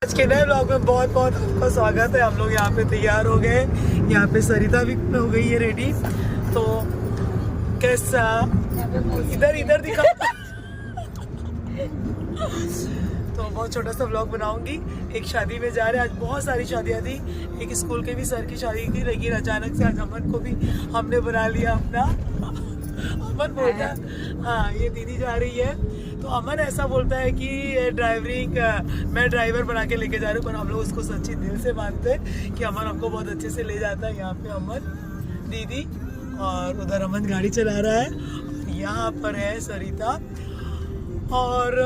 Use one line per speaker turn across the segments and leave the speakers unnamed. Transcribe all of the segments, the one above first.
आज के नए ब्लॉग में बहुत बहुत आपका स्वागत है। हम लोग यहाँ पे तैयार हो गए। यहाँ पे सरिता भी हो गई है रेडी। तो कैसा इधर इधर दिखा तो बहुत छोटा सा ब्लॉग बनाऊंगी। एक शादी में जा रहे हैं। आज बहुत सारी शादियाँ थी। एक स्कूल के भी सर की शादी थी, लेकिन अचानक से आज अमन को भी हमने बना लिया अपना। अमन बोलता हाँ ये दीदी जा रही है, तो अमन ऐसा बोलता है कि ड्राइवरिंग मैं ड्राइवर बना के लेके जा रही हूँ, पर हम लोग उसको सच्ची दिल से मानते हैं कि अमन हमको बहुत अच्छे से ले जाता है। यहाँ पे अमन दीदी और उधर अमन गाड़ी चला रहा है। यहाँ पर है सरिता। और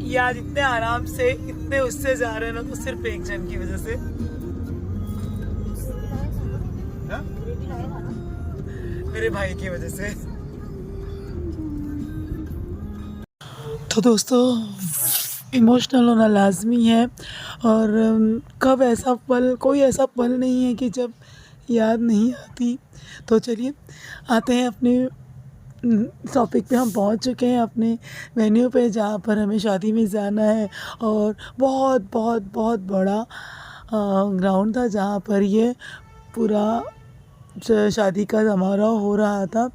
ये आज इतने आराम से इतने उससे जा रहे हैं ना, तो सिर्फ एक जन की वजह से, मेरे भाई की वजह से। तो दोस्तों इमोशनल होना लाजमी है। और कब ऐसा पल, कोई ऐसा पल नहीं है कि जब याद नहीं आती। तो चलिए आते हैं अपने टॉपिक पे। हम पहुंच चुके हैं अपने वेन्यू पे, जहाँ पर हमें शादी में जाना है। और बहुत बहुत बहुत बड़ा ग्राउंड था जहाँ पर ये पूरा शादी का समारोह हो रहा था।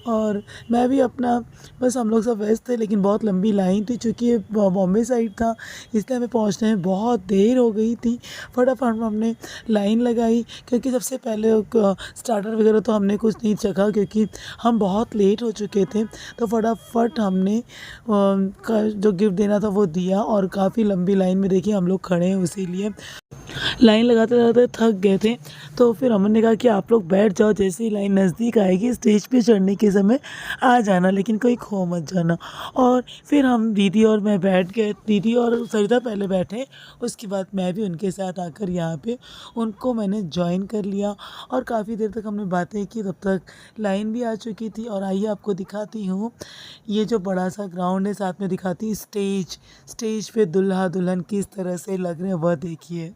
और मैं भी अपना बस हम लोग सब व्यस्त थे, लेकिन बहुत लंबी लाइन थी। चूँकि ये बॉम्बे साइड था, इसलिए हमें पहुंचने में बहुत देर हो गई थी। फटाफट हमने लाइन लगाई, क्योंकि सबसे पहले स्टार्टर वगैरह तो हमने कुछ नहीं चखा, क्योंकि हम बहुत लेट हो चुके थे। तो फटाफट हमने जो गिफ्ट देना था वो दिया। और काफ़ी लंबी लाइन में देखिए हम लोग खड़े हैं, इसीलिए लाइन लगाते लगाते थक गए थे। तो फिर अमन ने कहा कि आप लोग बैठ जाओ, जैसे ही लाइन नज़दीक आएगी स्टेज पे चढ़ने के समय आ जाना, लेकिन कोई खो मत जाना। और फिर हम दीदी और मैं बैठ गए। दीदी और सरिता पहले बैठे, उसके बाद मैं भी उनके साथ आकर यहाँ पे उनको मैंने ज्वाइन कर लिया। और काफ़ी देर तक हमने बातें की, तब तक लाइन भी आ चुकी थी। और आइए आपको दिखाती हूँ ये जो बड़ा सा ग्राउंड है, साथ में दिखाती स्टेज पे दुल्हा दुल्हन किस तरह से लग रहे हैं, वह देखिए।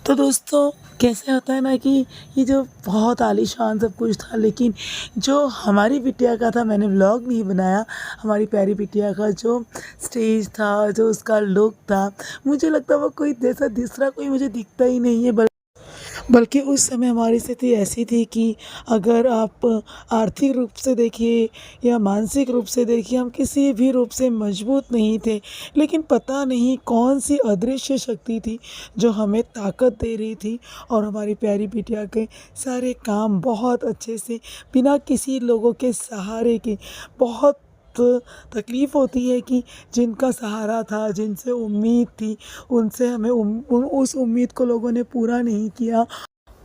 तो दोस्तों कैसे होता है ना कि ये जो बहुत आलीशान सब कुछ था, लेकिन जो हमारी बिटिया का था, मैंने व्लॉग नहीं बनाया। हमारी प्यारी बिटिया का जो स्टेज था, जो उसका लुक था, मुझे लगता वो कोई जैसा दूसरा कोई मुझे दिखता ही नहीं है। बल्कि उस समय हमारी स्थिति ऐसी थी कि अगर आप आर्थिक रूप से देखिए या मानसिक रूप से देखिए, हम किसी भी रूप से मजबूत नहीं थे। लेकिन पता नहीं कौन सी अदृश्य शक्ति थी जो हमें ताकत दे रही थी। और हमारी प्यारी बिटिया के सारे काम बहुत अच्छे से, बिना किसी लोगों के सहारे के। बहुत तकलीफ़ होती है कि जिनका सहारा था, जिनसे उम्मीद थी, उनसे हमें उस उम्मीद को लोगों ने पूरा नहीं किया।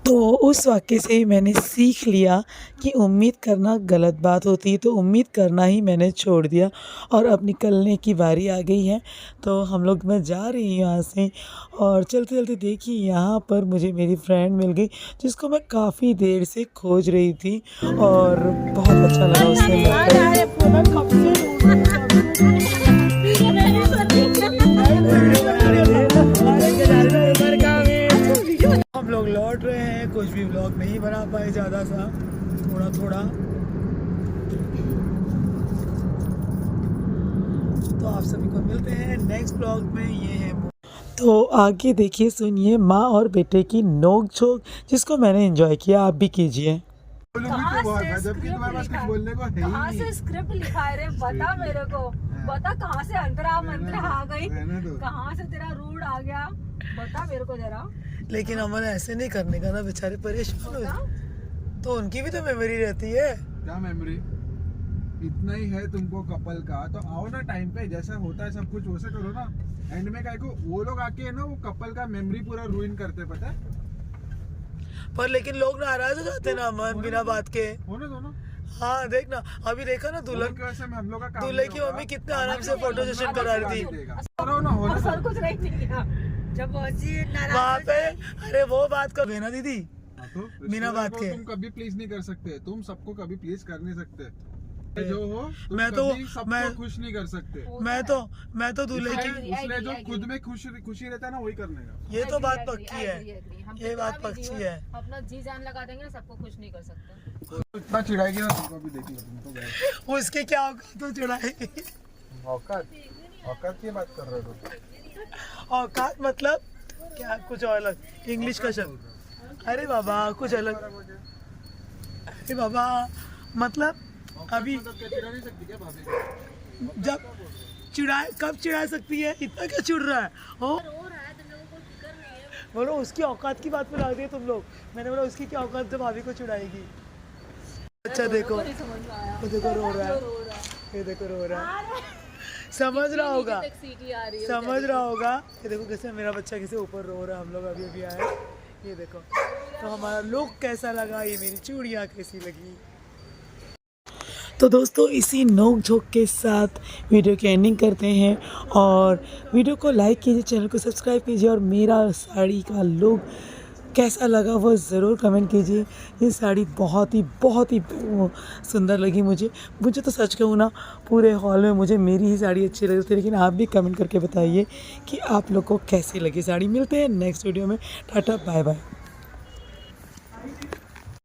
तो उस वाक़ये से मैंने सीख लिया कि उम्मीद करना गलत बात होती है। तो उम्मीद करना ही मैंने छोड़ दिया। और अब निकलने की बारी आ गई है। तो हम लोग, मैं जा रही हूँ यहाँ से। और चलते चलते देखिए यहाँ पर मुझे मेरी फ्रेंड मिल गई, जिसको मैं काफ़ी देर से खोज रही थी। और बहुत अच्छा लगा उससे हम लोग लौट रहे हैं। कुछ भी व्लॉग नहीं बना पाए, ज़्यादा सा, थोड़ा थोड़ा। तो आप सभी को मिलते हैं नेक्स्ट व्लॉग में। ये है तो आगे देखिए, सुनिए माँ और बेटे की नोक झोंक, जिसको मैंने एंजॉय किया। आप भी कीजिए।
कहाँ से स्क्रिप्ट लिखा है रे? बता मेरे को, बता कहाँ से अंतरा मंत्र आ गई, कहाँ से तेरा रूड आ गया, बता मेरे को जरा।
लेकिन अमन ऐसे नहीं करने का ना, बेचारे परेशान हो। तो उनकी भी तो मेमोरी रहती है।
क्या मेमोरी? इतना ही है तुमको कपल का, तो आओ ना टाइम पे, जैसा होता है सब कुछ वैसे करो ना। एंड में काय को वो लोग आके है ना, वो कपल का मेमोरी पूरा रूइन करते, पता है?
पर लेकिन लोग नाराज हो जाते ना अमन, बिना बात के।
होने दो ना।
हाँ देखना, अभी देखा ना दुल्हन दूल्हे की मम्मी कितने आराम से फोटो सेशन करा रही थी।
सर कुछ नहीं किया जब
वहाँ पे। अरे वो बात कर ना दीदी,
तो
बिना बात के
तुम कभी प्लीज नहीं कर सकते। तुम सबको कभी प्लीज कर नहीं सकते। जो हो
मैं तो
सबको खुश नहीं कर सकते।
मैं तो दूल्हे की,
उसने जो खुद में खुशी रहता है ना, वही करने का।
ये तो बात पक्की है, ये बात पक्की है।
अपना जी जान लगा देंगे ना, सबको खुश नहीं कर सकते।
इतना चिढ़ाएगी ना, तुमको भी देख लो, तुमको
वो इसके क्या औकात तो चिढ़ाएगी।
औकात की बात कर रहे हो।
औकात मतलब क्या, कुछ और अलग इंग्लिश का शब्द। अरे बाबा कुछ अलग। अरे बाबा मतलब अभी
नहीं सकती क्या भाभी को?
जब चिढ़ाए, कब चिढ़ा सकती है, इतना क्या चिढ़ रहा है हो। बोलो उसकी औकात की बात पे ला दिए तुम लोग। मैंने बोला उसकी क्या औकात जो भाभी को चिढ़ाएगी। अच्छा देखो, वो देखो रो रहा है, ये देखो रो रहा है, समझ रहा होगा, समझ रहा होगा। ये देखो कैसे मेरा बच्चा कैसे ऊपर रो रहा है। हम लोग अभी अभी आए, ये देखो। तो हमारा लुक कैसा लगा, ये मेरी चूड़ियाँ कैसी लगी। तो दोस्तों इसी नोक झोंक के साथ वीडियो की एंडिंग करते हैं, और वीडियो को लाइक कीजिए, चैनल को सब्सक्राइब कीजिए, और मेरा साड़ी का लुक कैसा लगा वो ज़रूर कमेंट कीजिए। ये साड़ी बहुत ही सुंदर लगी मुझे तो सच कहूँ ना, पूरे हॉल में मुझे मेरी ही साड़ी अच्छी लगी थी। लेकिन आप भी कमेंट करके बताइए कि आप लोग को कैसी लगी साड़ी। मिलते हैं नेक्स्ट वीडियो में। Tata bye bye.